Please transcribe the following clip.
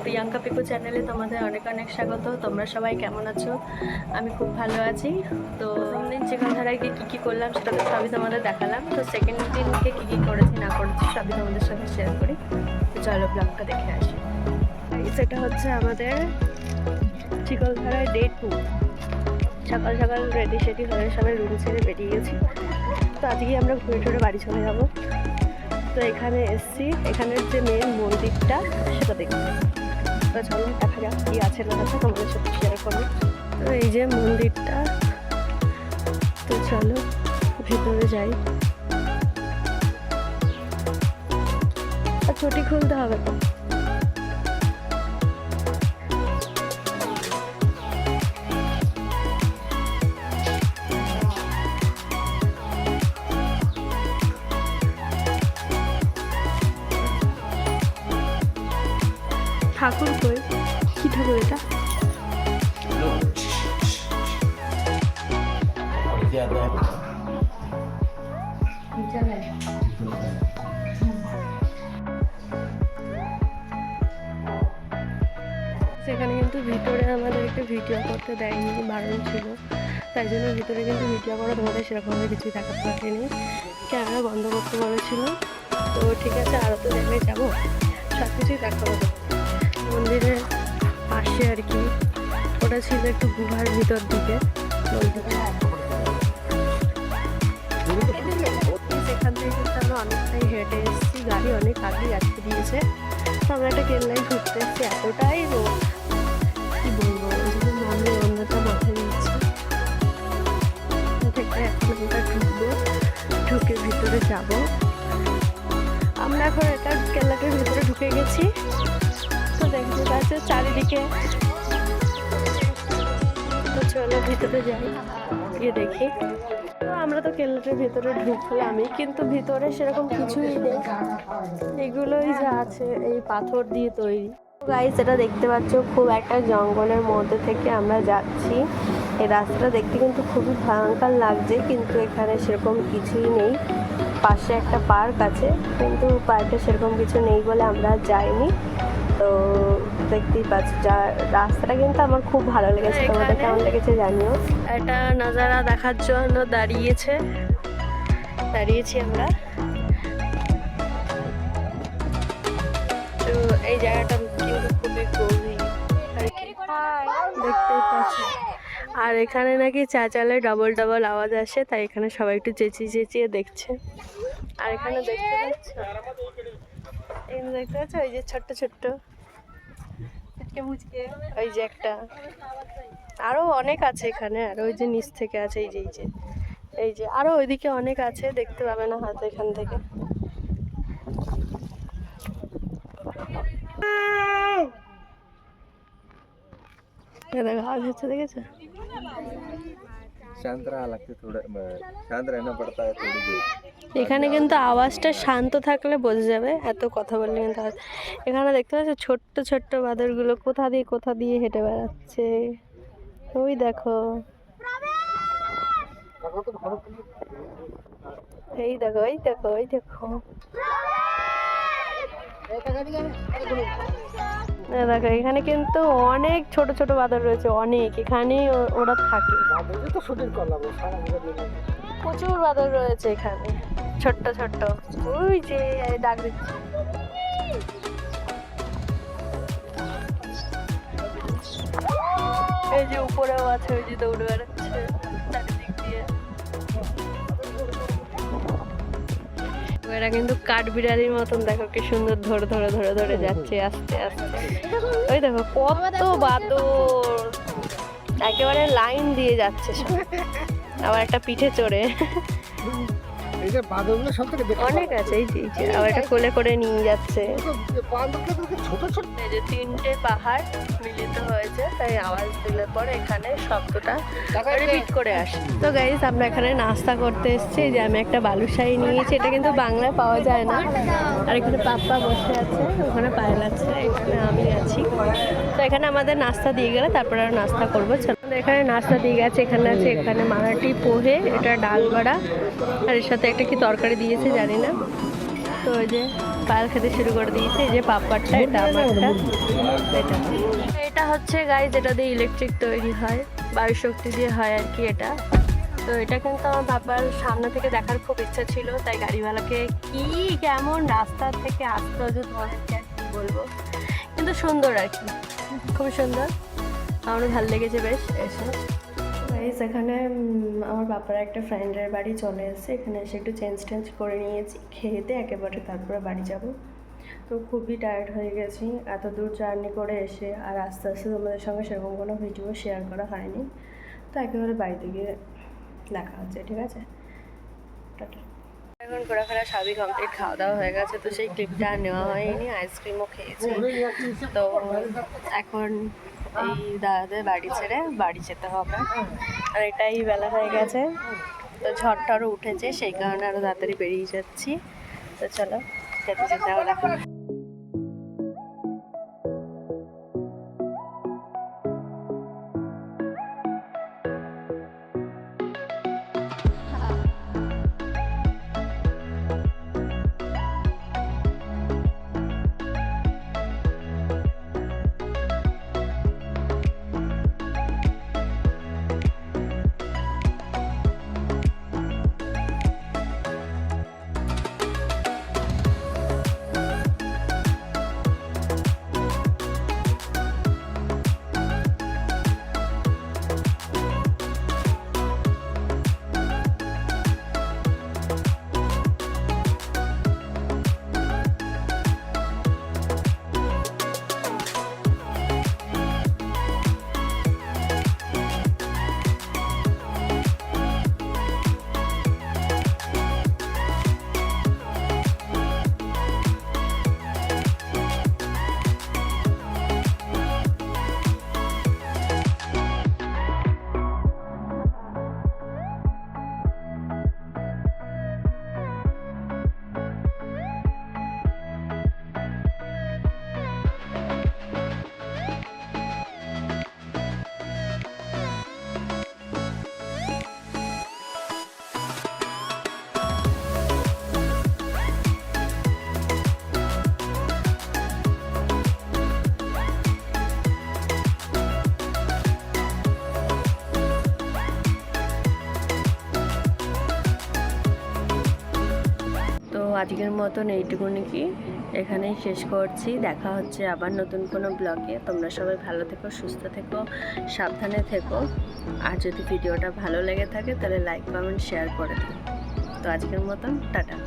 প্রিয়াঙ্কা পিকু চ্যানেলে তোমাদের অনেক অনেক স্বাগত। তোমরা সবাই কেমন আছো? আমি খুব ভালো আছি। তো প্রথম দিন চিকনধারায় গিয়ে কী কী করলাম সেটা তো সবই তোমাদের দেখালাম। তো সেকেন্ড দিনকে কী কী করেছি না করেছি সবই তোমাদের সাথে শেয়ার করি। তো চলো ব্লগটা দেখে আসি। সেটা হচ্ছে আমাদের চিকনধারায় ডে 2। সকাল সকাল রেডি সেডি হয়ে সবাই রুম ছেড়ে বেরিয়ে গেছি। তো আজকে আমরা ঘুরে টুরে বাড়ি চলে যাবো। তো এখানে এসছি, এখানের যে মেন মন্দিরটা সেটা দেখতে। তো চলো দেখা যাক কি আছে না আছে, তোমাদের সাথে শেয়ার করবো। তো এই যে মন্দিরটা, তো চলো ভেতরে যাই। আর ছুটি খুলতে হবে তো। ঠাকুর কই? কি ঠাকুর এটা? সেখানে কিন্তু ভিতরে আমাদেরকে ভিডিও করতে দেয়নি, বারণ ছিল। তাই জন্য ভিতরে কিন্তু ভিডিও করা তোমাদের সেরকমভাবে কিছুই দেখাতে পারিনি, ক্যামেরা বন্ধ করতে বলেছিল। তো ঠিক আছে, আরও তো জায়গায় যাবো, সব কিছুই দেখাবো। মন্দিরের পাশে আর কি, ওটা ছিল একটু গুহার ভিতর দিকে সেখান থেকে কিন্তু আমরা অনেকটাই হেঁটে এসেছি, গাড়ি অনেক আগেই আসতে দিয়েছে। তো আমরা একটা কেল্লায় ঘুরতে এসেছি, এতটাই রোদ কি বলবো, আমি অন্যটা মাথায় নিচ্ছি। এখন আমরা ঢুকবো, ঢুকে ভিতরে যাব। আমরা এখন একটা কেল্লাটার ভিতরে ঢুকে গেছি। তো দেখতে পাচ্ছি চারিদিকে। তো চলো ভিতরে যাই, গিয়ে দেখি। তো আমরা তো কেল্লাটার ভিতরে ঢুকলামই, কিন্তু ভিতরে সেরকম কিছুই নেই, এগুলোই যা আছে এই পাথর দিয়ে তৈরি। গাইস, এটা দেখতে পাচ্ছ খুব একটা জঙ্গলের মধ্যে থেকে আমরা যাচ্ছি। এই রাস্তাটা দেখতে কিন্তু খুবই ভয়ঙ্কর লাগছে, কিন্তু এখানে সেরকম কিছুই নেই। পাশে একটা পার্ক আছে, কিন্তু পার্কে সেরকম কিছু নেই বলে আমরা যাইনি। তো দেখতেই পাচ্ছি, রাস্তাটা কিন্তু আমার খুব ভালো লেগেছে। তোমাদের কেমন লেগেছে জানিও। এটা নজারা দেখার জন্য দাঁড়িয়েছি আমরা। তো এই জায়গাটা কিন্তু খুবই গভীর আর কি, দেখতেই পাচ্ছি। আর এখানে নাকি চাচালে ডবল ডবল আওয়াজ আসে, তাই এখানে সবাই একটু চেঁচিয়ে দেখছে। আর এখানে দেখতে পাচ্ছ ওই যে ছোট্ট ওই যে একটা, আরো অনেক আছে এখানে। আর ওই যে নিচ থেকে আছে, এই যে আরো ওইদিকে অনেক আছে, দেখতে পাবে না হয়তো এখান থেকে। দেখেছো? এখানে কিন্তু আওয়াজটা শান্ত থাকলে বোঝা যাবে, এত কথা বললে কিন্তু। এখানে দেখতে পাচ্ছ ছোট্ট বাঁদরগুলো কোথা দিয়ে হেঁটে বেড়াচ্ছে। ওই দেখো, এই দেখো দেখো, এখানে কিন্তু অনেক ছোট বাঁদর রয়েছে, অনেক। এখানেই ওরা থাকে, প্রচুর বাঁদর রয়েছে এখানে, ছোট্ট। ওই যে ডাক দিচ্ছে। এই যে উপরেও আছে, ওই যে দৌড়ে বেড়াচ্ছে চারিদিক দিয়ে। এরা কিন্তু কাঠবিড়ালির মতন, দেখো কি সুন্দর ধরে যাচ্ছে আস্তে আস্তে। ওই দেখো কত বাদর, একেবারে লাইন দিয়ে যাচ্ছে সব, আবার একটা পিঠে চড়ে। অনেক আছে, এই যে আবার একটা কোলে করে নিয়ে যাচ্ছে। এই যে 3টে পাহাড় মিলিত হয়েছে, তাই আওয়াজ দিলে পরে এখানে শব্দটা রিপিট করে আসে। তো গাইস, আমরা এখানে নাস্তা করতে এসেছি। যে আমি একটা বালুশাহী নিয়েছি, এটা কিন্তু বাংলায় পাওয়া যায় না। আর এখানে পাপ্পা বসে আছে, ওখানে পায়েল আছে, এখানে আমি আছি। তো এখানে আমাদের নাস্তা দিয়ে গেলে তারপরে আর নাস্তা করবো। এখানে নাস্তা দিয়ে গেছে, এখানে মারাঠি পোহে, এটা ডাল বড়া, আর এর সাথে একটা কি তরকারি দিয়েছে জানি না। তো ওই যে পাল খেতে শুরু করে দিয়েছে। এই যে পাপড়টা, এটা আমারটা। এটা হচ্ছে গাই যেটা দিয়ে ইলেকট্রিক তৈরি হয়, বায়ু শক্তি দিয়ে হয় আর কি এটা। তো এটা কিন্তু আমার বাবার সামনে থেকে দেখার খুব ইচ্ছা ছিল, তাই গাড়িওয়ালাকে কি কেমন রাস্তা থেকে আসতে হচ্ছে তোমাদেরকে আর কি বলবো, কিন্তু সুন্দর আর কি, খুবই সুন্দর। আমারও ভালো লেগেছে বেশ এসে। এখানে আমার বাবার একটা ফ্রেন্ডের বাড়ি চলে এসেছে, এখানে এসে একটু চেঞ্জ করে নিয়েছি, খেয়ে দিয়ে একেবারে তারপরে বাড়ি যাব। তো খুবই টায়ার্ড হয়ে গেছি এত দূর জার্নি করে এসে, আর আস্তে আস্তে তোমাদের সঙ্গে সেরকম কোনো ভিডিও শেয়ার করা হয়নি। তো একেবারে বাড়িতে গিয়ে দেখা হচ্ছে, ঠিক আছে, টাটা। এখন ঘোরাফেরা সবই কমপ্লিট, খাওয়া দাওয়া হয়ে গেছে, তো সেই ক্লিপটা আর নেওয়া হয়নি, আইসক্রিমও খেয়েছি। তো এখন এই দাদাদের বাড়ি ছেড়ে বাড়ি যেতে হবে, আর এটাই বেলা হয়ে গেছে, তো ঝড়টারও উঠেছে, সেই কারণে আরও তাড়াতাড়ি বেরিয়ে যাচ্ছি। তো চলো যেতে যেতে আবার দেখা। আজকের মতন এইটুকুনি কি এখানেই শেষ করছি। দেখা হচ্ছে আবার নতুন কোনো ব্লগে। তোমরা সবাই ভালো থেকো, সুস্থ থেকো, সাবধানে থেকো। আর যদি ভিডিওটা ভালো লেগে থাকে তাহলে লাইক কমেন্ট শেয়ার করে দিও। তো আজকের মতন টাটা।